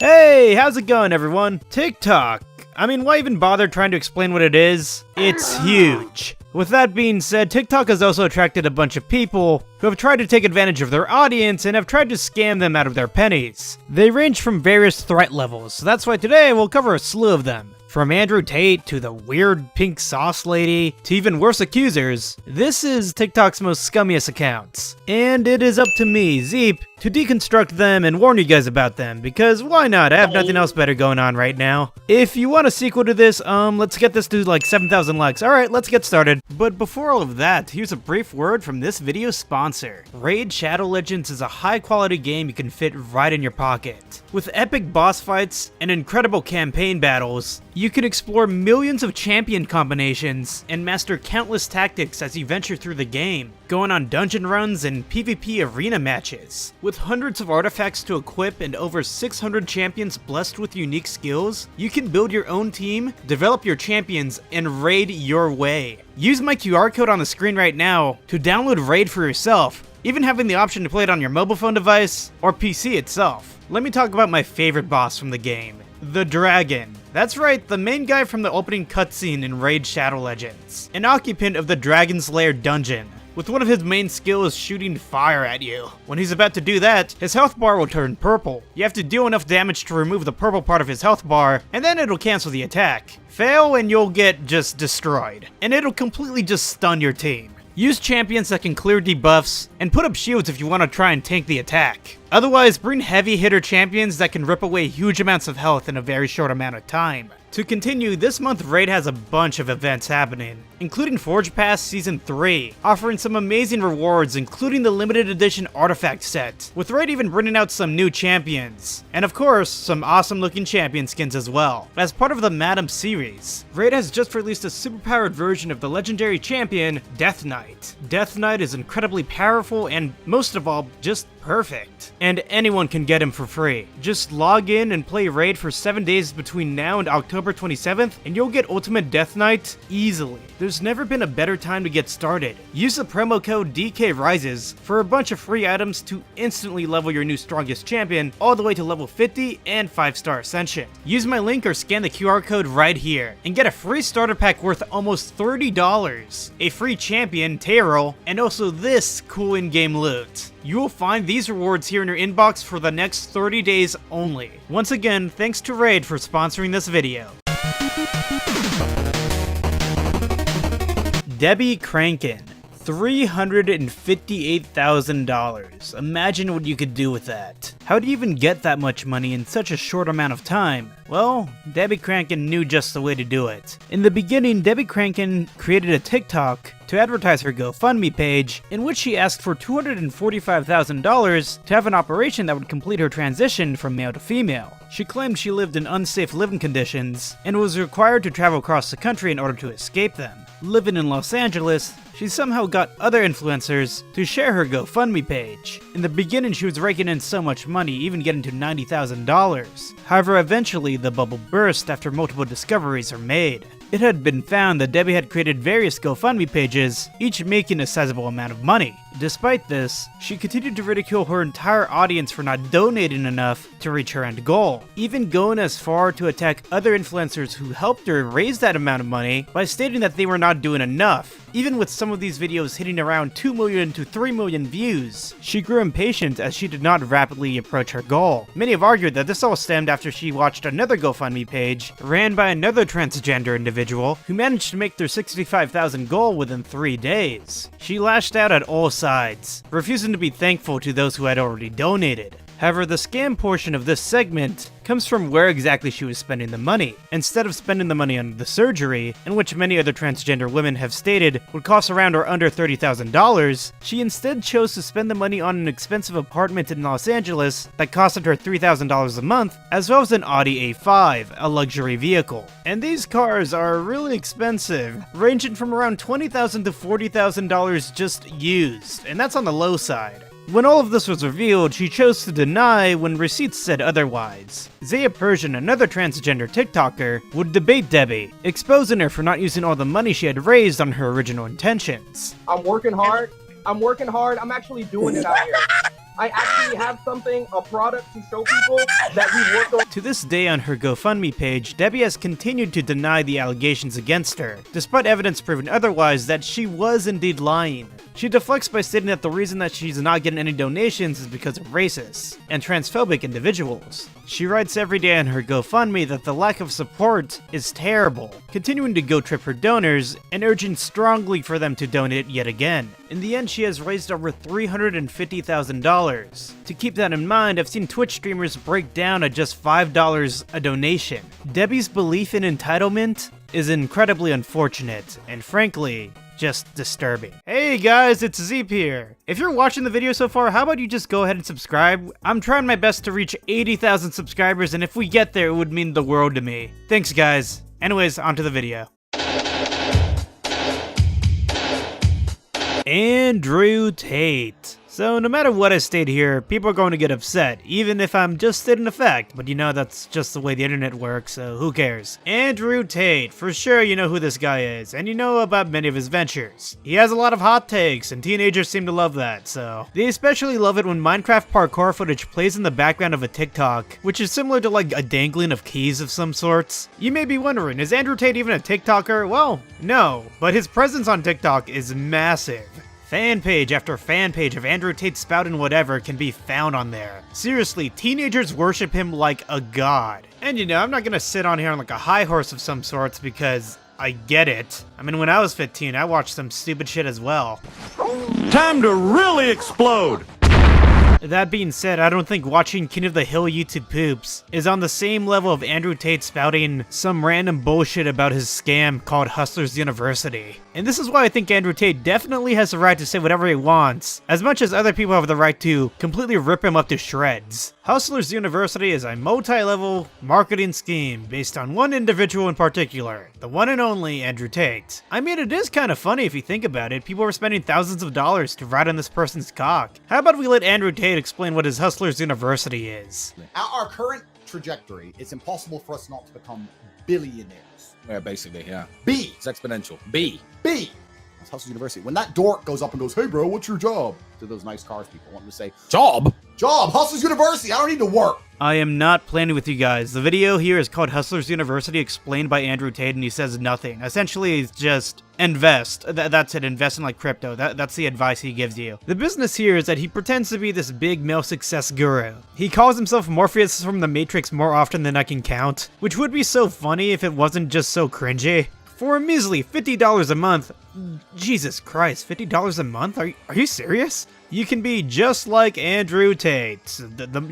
Hey, how's it going, everyone? TikTok. I mean, why even bother trying to explain what it is? It's huge. With that being said, TikTok has also attracted a bunch of people who have tried to take advantage of their audience and have tried to scam them out of their pennies. They range from various threat levels, so that's why today we'll cover a slew of them. From Andrew Tate to the weird pink sauce lady to even worse accusers, this is TikTok's most scummiest accounts. And it is up to me, Zeep, to deconstruct them and warn you guys about them, because why not? I have nothing else better going on right now. If you want a sequel to this, let's get this to like 7,000 likes. Alright, let's get started. But before all of that, here's a brief word from this video's sponsor. Raid Shadow Legends is a high-quality game you can fit right in your pocket. With epic boss fights and incredible campaign battles, you can explore millions of champion combinations and master countless tactics as you venture through the game, going on dungeon runs and PvP arena matches. With hundreds of artifacts to equip and over 600 champions blessed with unique skills, you can build your own team, develop your champions, and raid your way. Use my QR code on the screen right now to download Raid for yourself, even having the option to play it on your mobile phone device or PC itself. Let me talk about my favorite boss from the game, the Dragon. That's right, the main guy from the opening cutscene in Raid Shadow Legends, an occupant of the Dragon's Lair dungeon, with one of his main skills shooting fire at you. When he's about to do that, his health bar will turn purple. You have to deal enough damage to remove the purple part of his health bar, and then it'll cancel the attack. Fail and you'll get just destroyed, and it'll completely just stun your team. Use champions that can clear debuffs, and put up shields if you want to try and tank the attack. Otherwise, bring heavy hitter champions that can rip away huge amounts of health in a very short amount of time. To continue, this month Raid has a bunch of events happening, including Forge Pass Season 3, offering some amazing rewards including the limited edition artifact set, with Raid even bringing out some new champions, and of course, some awesome looking champion skins as well. As part of the Madam series, Raid has just released a superpowered version of the legendary champion, Death Knight. Death Knight is incredibly powerful and, most of all, just perfect. And anyone can get him for free. Just log in and play Raid for 7 days between now and October 27th, and you'll get Ultimate Death Knight easily. There's never been a better time to get started. Use the promo code DKRises for a bunch of free items to instantly level your new strongest champion all the way to level 50 and 5-star Ascension. Use my link or scan the QR code right here and get a free starter pack worth almost $30, a free champion, Terrell, and also this cool in-game loot. You will find these rewards here in your inbox for the next 30 days only. Once again, thanks to Raid for sponsoring this video. Debbie Crankin, $358,000. Imagine what you could do with that. How do you even get that much money in such a short amount of time? Well, Debbie Crankin knew just the way to do it. In the beginning, Debbie Crankin created a TikTok to advertise her GoFundMe page, in which she asked for $245,000 to have an operation that would complete her transition from male to female. She claimed she lived in unsafe living conditions and was required to travel across the country in order to escape them. Living in Los Angeles, she somehow got other influencers to share her GoFundMe page. In the beginning, she was raking in so much money, even getting to $90,000. However, eventually the bubble burst after multiple discoveries are made. It had been found that Debbie had created various GoFundMe pages, each making a sizable amount of money. Despite this, she continued to ridicule her entire audience for not donating enough to reach her end goal, even going as far to attack other influencers who helped her raise that amount of money by stating that they were not doing enough. Even with some of these videos hitting around 2 million to 3 million views, she grew impatient as she did not rapidly approach her goal. Many have argued that this all stemmed after she watched another GoFundMe page ran by another transgender individual who managed to make their $65,000 goal within 3 days. She lashed out at all sides, refusing to be thankful to those who had already donated. However, the scam portion of this segment comes from where exactly she was spending the money. Instead of spending the money on the surgery, in which many other transgender women have stated would cost around or under $30,000, she instead chose to spend the money on an expensive apartment in Los Angeles that costed her $3,000 a month, as well as an Audi A5, a luxury vehicle. And these cars are really expensive, ranging from around $20,000 to $40,000 just used, and that's on the low side. When all of this was revealed, she chose to deny when receipts said otherwise. Zaya Persian, another transgender TikToker, would debate Debbie, exposing her for not using all the money she had raised on her original intentions. I'm working hard. I'm actually doing it out here. I actually have something, a product to show people that we worked on. To this day on her GoFundMe page, Debbie has continued to deny the allegations against her, despite evidence proving otherwise that she was indeed lying. She deflects by stating that the reason that she's not getting any donations is because of racists and transphobic individuals. She writes every day on her GoFundMe that the lack of support is terrible, continuing to guilt trip her donors and urging strongly for them to donate yet again. In the end, she has raised over $350,000. To keep that in mind, I've seen Twitch streamers break down at just $5 a donation. Debbie's belief in entitlement is incredibly unfortunate, and frankly, just disturbing. Hey guys, it's Zeep here. If you're watching the video so far, how about you just go ahead and subscribe? I'm trying my best to reach 80,000 subscribers, and if we get there, it would mean the world to me. Thanks guys. Anyways, onto the video. Andrew Tate. So no matter what I state here, people are going to get upset, even if I'm just stating a fact, but you know that's just the way the internet works, so who cares? Andrew Tate, for sure you know who this guy is, and you know about many of his ventures. He has a lot of hot takes, and teenagers seem to love that, so. They especially love it when Minecraft parkour footage plays in the background of a TikTok, which is similar to like a dangling of keys of some sorts. You may be wondering, is Andrew Tate even a TikToker? Well, no, but his presence on TikTok is massive. Fan page after fan page of Andrew Tate spouting whatever can be found on there. Seriously, teenagers worship him like a god. And you know, I'm not gonna sit on here on like a high horse of some sorts because I get it. I mean, when I was 15, I watched some stupid shit as well. Time to really explode! That being said, I don't think watching King of the Hill YouTube poops is on the same level of Andrew Tate spouting some random bullshit about his scam called Hustlers University. And this is why I think Andrew Tate definitely has the right to say whatever he wants, as much as other people have the right to completely rip him up to shreds. Hustlers University is a multi-level marketing scheme based on one individual in particular, the one and only Andrew Tate. I mean, it is kind of funny if you think about it. People are spending thousands of dollars to ride on this person's cock. How about we let Andrew Tate explain what his Hustlers University is? At our current trajectory, it's impossible for us not to become billionaires. Yeah, basically, yeah. B. It's exponential. B. That's Hustle University. When that dork goes up and goes, "Hey bro, what's your job?" to those nice cars people, want them to say, Job? Hustlers University, I don't need to work. I am not planning with you guys. The video here is called Hustlers University explained by Andrew Tate, and he says nothing. Essentially, it's just invest. That's it, invest in like crypto. That's the advice he gives you. The business here is that he pretends to be this big male success guru. He calls himself Morpheus from the Matrix more often than I can count, which would be so funny if it wasn't just so cringy. For a measly $50 a month, Jesus Christ, $50 a month? Are you serious? You can be just like Andrew Tate,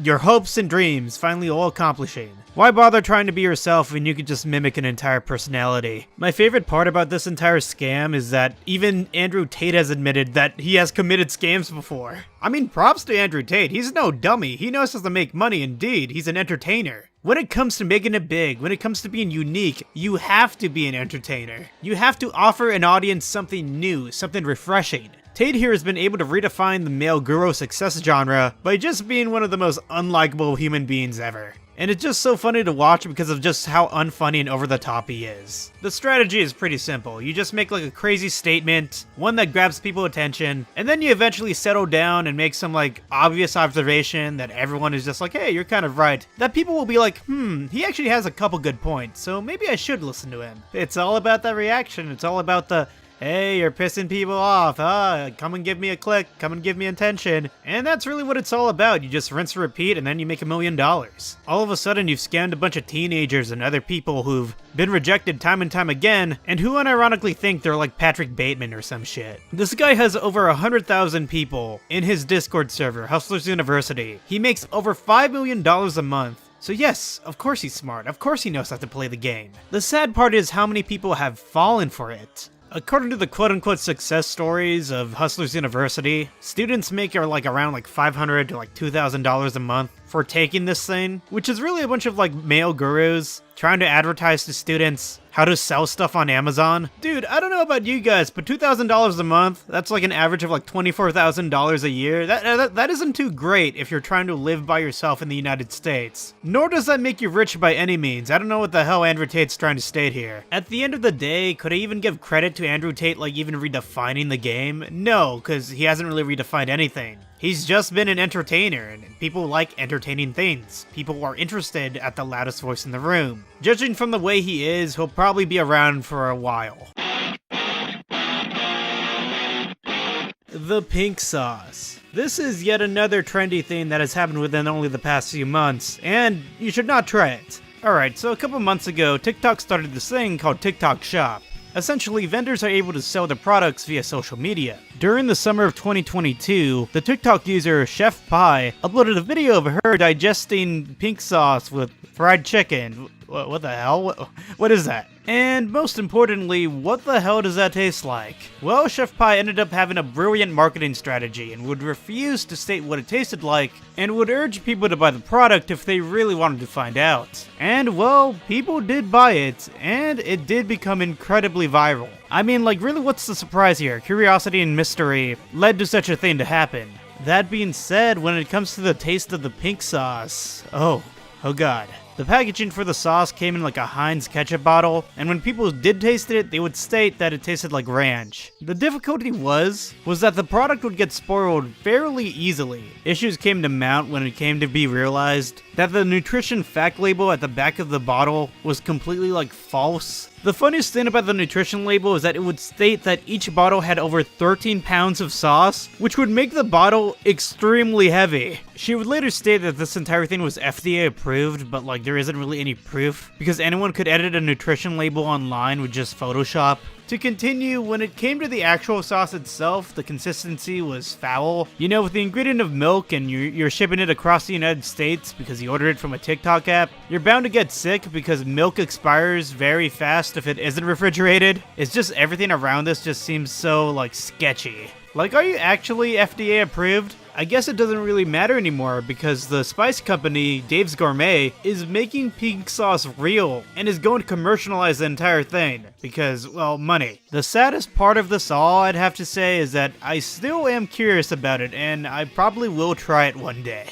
your hopes and dreams finally all accomplishing. Why bother trying to be yourself when you could just mimic an entire personality? My favorite part about this entire scam is that even Andrew Tate has admitted that he has committed scams before. I mean, props to Andrew Tate, he's no dummy, he knows how to make money indeed, he's an entertainer. When it comes to making it big, when it comes to being unique, you have to be an entertainer. You have to offer an audience something new, something refreshing. Tate here has been able to redefine the male guru success genre by just being one of the most unlikable human beings ever. And it's just so funny to watch because of just how unfunny and over the top he is. The strategy is pretty simple. You just make like a crazy statement, one that grabs people's attention, and then you eventually settle down and make some like obvious observation that everyone is just like, hey, you're kind of right. That people will be like, he actually has a couple good points, so maybe I should listen to him. It's all about that reaction. It's all about the, hey, you're pissing people off, come and give me a click, come and give me attention. And that's really what it's all about. You just rinse and repeat and then you make $1 million. All of a sudden you've scammed a bunch of teenagers and other people who've been rejected time and time again, and who unironically think they're like Patrick Bateman or some shit. This guy has over 100,000 people in his Discord server, Hustlers University. He makes over $5 million a month. So yes, of course he's smart, of course he knows how to play the game. The sad part is how many people have fallen for it. According to the quote-unquote success stories of Hustlers University, students make around $500 to $2,000 a month for taking this thing, which is really a bunch of male gurus trying to advertise to students how to sell stuff on Amazon. Dude, I don't know about you guys, but $2,000 a month, that's like an average of $24,000 a year. That isn't too great if you're trying to live by yourself in the United States. Nor does that make you rich by any means. I don't know what the hell Andrew Tate's trying to state here. At the end of the day, could I even give credit to Andrew Tate even redefining the game? No, because he hasn't really redefined anything. He's just been an entertainer, and people like entertaining things. People are interested at the loudest voice in the room. Judging from the way he is, he'll probably be around for a while. The pink sauce. This is yet another trendy thing that has happened within only the past few months, and you should not try it. Alright, so a couple months ago, TikTok started this thing called TikTok Shop. Essentially, vendors are able to sell their products via social media. During the summer of 2022, the TikTok user Chef Pie uploaded a video of her digesting pink sauce with fried chicken. What the hell? What is that? And most importantly, what the hell does that taste like? Well, Chef Pie ended up having a brilliant marketing strategy and would refuse to state what it tasted like and would urge people to buy the product if they really wanted to find out. And well, people did buy it, and it did become incredibly viral. I mean, like, really, what's the surprise here? Curiosity and mystery led to such a thing to happen. That being said, when it comes to the taste of the pink sauce, oh god. The packaging for the sauce came in like a Heinz ketchup bottle, and when people did taste it, they would state that it tasted like ranch. The difficulty was that the product would get spoiled fairly easily. Issues came to mount when it came to be realized that the nutrition fact label at the back of the bottle was completely like false. The funniest thing about the nutrition label is that it would state that each bottle had over 13 pounds of sauce, which would make the bottle extremely heavy. She would later state that this entire thing was FDA approved, but like there isn't really any proof, because anyone could edit a nutrition label online with just Photoshop. To continue, when it came to the actual sauce itself, the consistency was foul. You know, with the ingredient of milk and you're shipping it across the United States because you ordered it from a TikTok app, you're bound to get sick because milk expires very fast if it isn't refrigerated. It's just everything around this just seems so, like, sketchy. Like, are you actually FDA approved? I guess it doesn't really matter anymore because the spice company, Dave's Gourmet, is making pink sauce real and is going to commercialize the entire thing because, well, money. The saddest part of this all, I'd have to say, is that I still am curious about it and I probably will try it one day.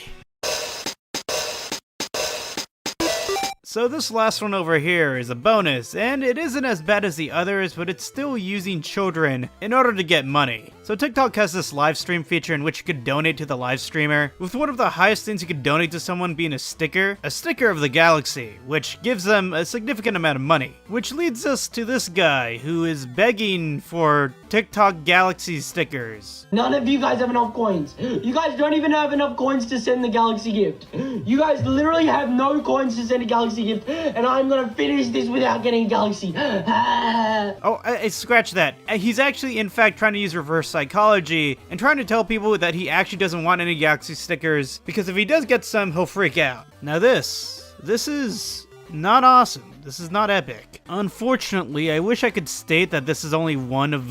So this last one over here is a bonus, and it isn't as bad as the others, but it's still using children in order to get money. So TikTok has this live stream feature in which you could donate to the live streamer, with one of the highest things you could donate to someone being a sticker of the galaxy, which gives them a significant amount of money. Which leads us to this guy, who is begging for TikTok Galaxy stickers. None of you guys have enough coins. You guys don't even have enough coins to send the Galaxy gift. You guys literally have no coins to send a Galaxy gift, and I'm gonna finish this without getting a Galaxy. Oh, scratch that. He's actually, in fact, trying to use reverse psychology and trying to tell people that he actually doesn't want any Galaxy stickers, because if he does get some, he'll freak out. Now this is not awesome. This is not epic. Unfortunately, I wish I could state that this is only one of,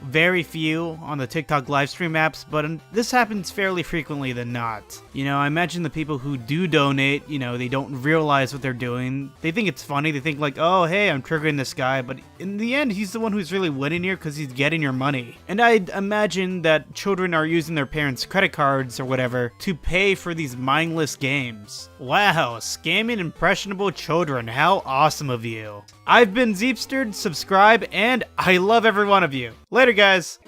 very few on the TikTok livestream apps, but this happens fairly frequently than not. You know, I imagine the people who do donate, they don't realize what they're doing. They think it's funny. They think like, oh, hey, I'm triggering this guy, but in the end, he's the one who's really winning here because he's getting your money. And I'd imagine that children are using their parents' credit cards or whatever to pay for these mindless games. Wow, scamming impressionable children. How awesome of you. I've been Zeepster, subscribe, and I love every one of you. Later, guys.